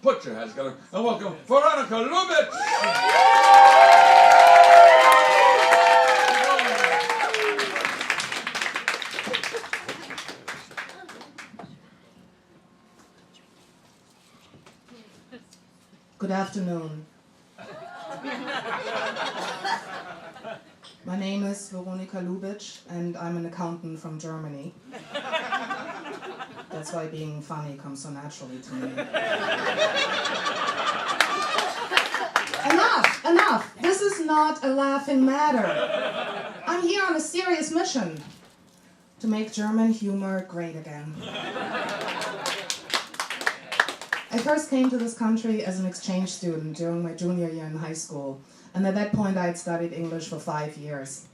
Put your hands together and welcome Veronika Lubitch! Good afternoon. My name is Veronika Lubitch and I'm an accountant from Germany. That's why being funny comes so naturally to me. Enough! This is not a laughing matter. I'm here on a serious mission to make German humor great again. I first came to this country as an exchange student during my junior year in high school, and at that point I had studied English for 5 years.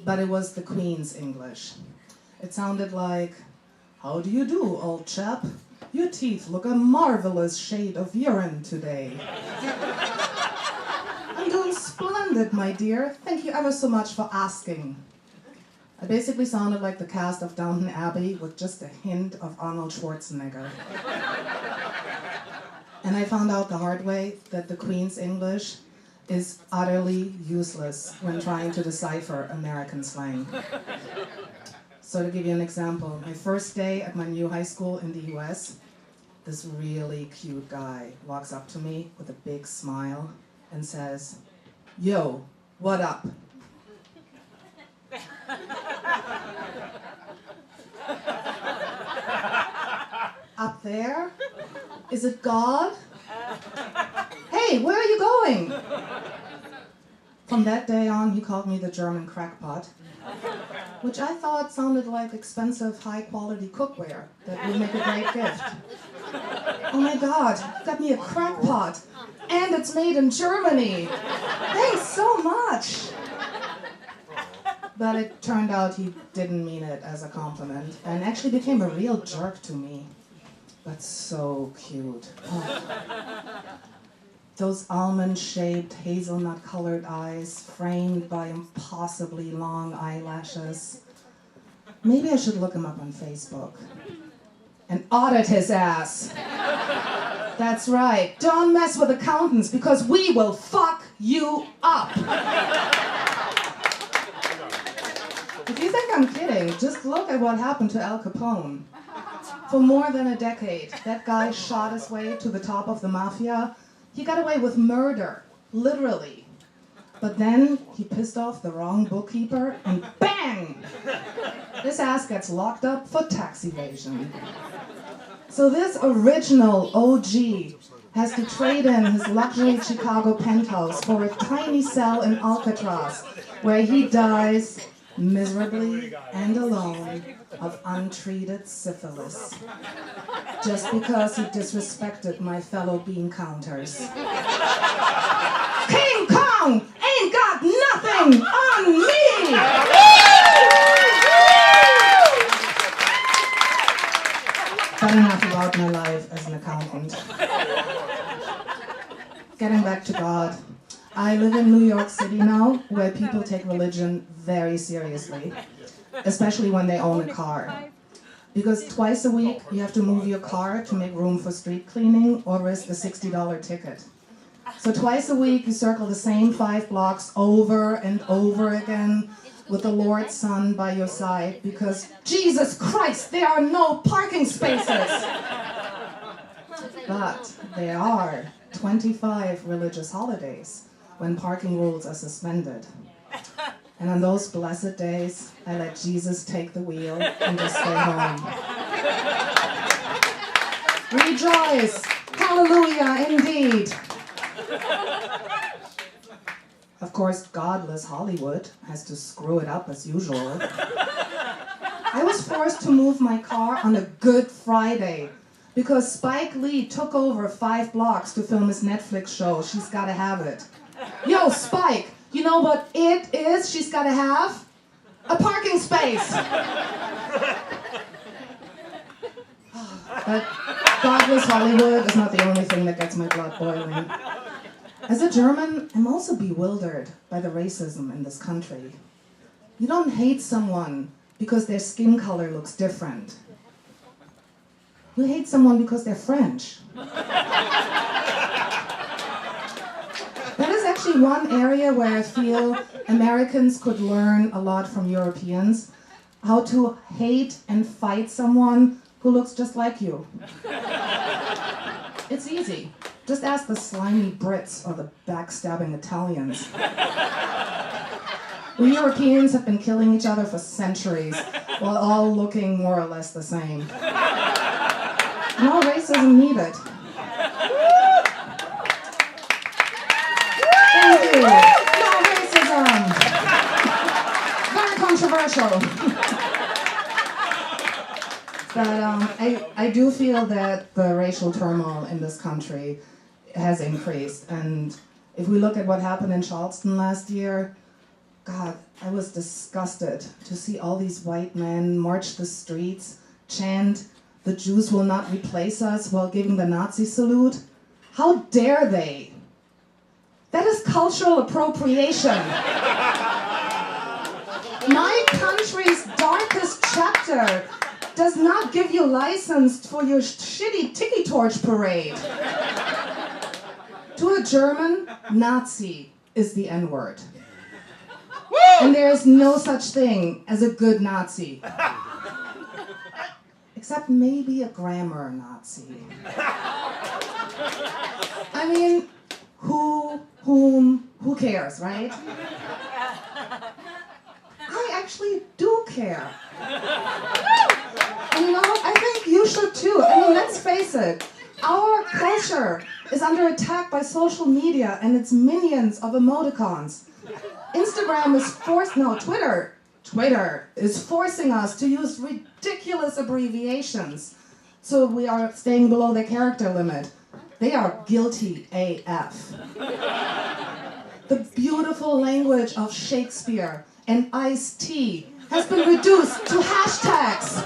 But it was the Queen's English. It sounded like, "How do you do, old chap? Your teeth look a marvelous shade of urine today." "I'm doing splendid, my dear. Thank you ever so much for asking." I basically sounded like the cast of Downton Abbey with just a hint of Arnold Schwarzenegger. And I found out the hard way that the Queen's English is utterly useless when trying to decipher American slang. So to give you an example, my first day at my new high school in the US, this really cute guy walks up to me with a big smile and says, "Yo, what up?" Up there? Is it God? Hey, where are you going? From that day on, he called me the German crackpot, which I thought sounded like expensive, high-quality cookware that would make a great gift. Oh my God, you got me a crackpot, and it's made in Germany. Thanks so much. But it turned out he didn't mean it as a compliment, and actually became a real jerk to me. But so cute. Oh. Those almond-shaped, hazelnut-colored eyes, framed by impossibly long eyelashes. Maybe I should look him up on Facebook and audit his ass. That's right. Don't mess with accountants because we will fuck you up. If you think I'm kidding, just look at what happened to Al Capone. For more than a decade, that guy shot his way to the top of the mafia. He got away with murder, literally. But then he pissed off the wrong bookkeeper and bang! This ass gets locked up for tax evasion. So this original OG has to trade in his luxury Chicago penthouse for a tiny cell in Alcatraz, where he dies miserably and alone of untreated syphilis, just because he disrespected my fellow bean counters. King Kong ain't got nothing on me! But enough about my life as an accountant. Getting back to God. I live in New York City now, where people take religion very seriously, especially when they own a car. Because twice a week, you have to move your car to make room for street cleaning or risk a $60 ticket. So twice a week, you circle the same 5 blocks over and over again with the Lord's Son by your side because, Jesus Christ, there are no parking spaces! But there are 25 religious holidays when parking rules are suspended. And on those blessed days, I let Jesus take the wheel and just stay home. Rejoice! Hallelujah, indeed! Of course, godless Hollywood has to screw it up as usual. I was forced to move my car on a Good Friday because Spike Lee took over 5 blocks to film his Netflix show, She's Gotta Have It. Yo, Spike, you know what it is she's gotta have? A parking space! But godless Hollywood is not the only thing that gets my blood boiling. As a German, I'm also bewildered by the racism in this country. You don't hate someone because their skin color looks different. You hate someone because they're French. actually one area where I feel Americans could learn a lot from Europeans. How to hate and fight someone who looks just like you. It's easy. Just ask the slimy Brits or the backstabbing Italians. We Europeans have been killing each other for centuries, while all looking more or less the same. No racism needed. Thank you. No racism. Very controversial. But I do feel that the racial turmoil in this country has increased. And if we look at what happened in Charleston last year, God, I was disgusted to see all these white men march the streets, chant, "The Jews will not replace us," while giving the Nazi salute. How dare they? That is cultural appropriation. My country's darkest chapter does not give you license for your shitty tiki torch parade. To a German, Nazi is the N-word. And there is no such thing as a good Nazi. Except maybe a grammar Nazi. I mean, who cares, right? I actually do care. And you know, I think you should too. I mean, let's face it. Our culture is under attack by social media and its minions of emoticons. Instagram is Twitter is forcing us to use ridiculous abbreviations. So we are staying below the character limit. They are guilty AF. The beautiful language of Shakespeare and iced tea has been reduced to hashtags.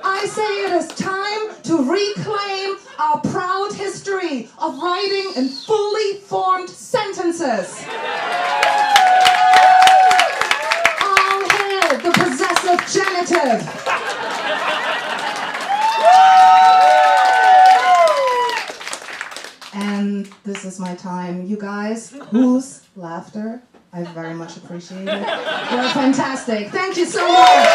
I say it is time to reclaim our proud history of writing in fully formed sentences. All hail the possessive genitive. And this is my time. You guys, whose laughter I very much appreciate it. You're fantastic. Thank you so much.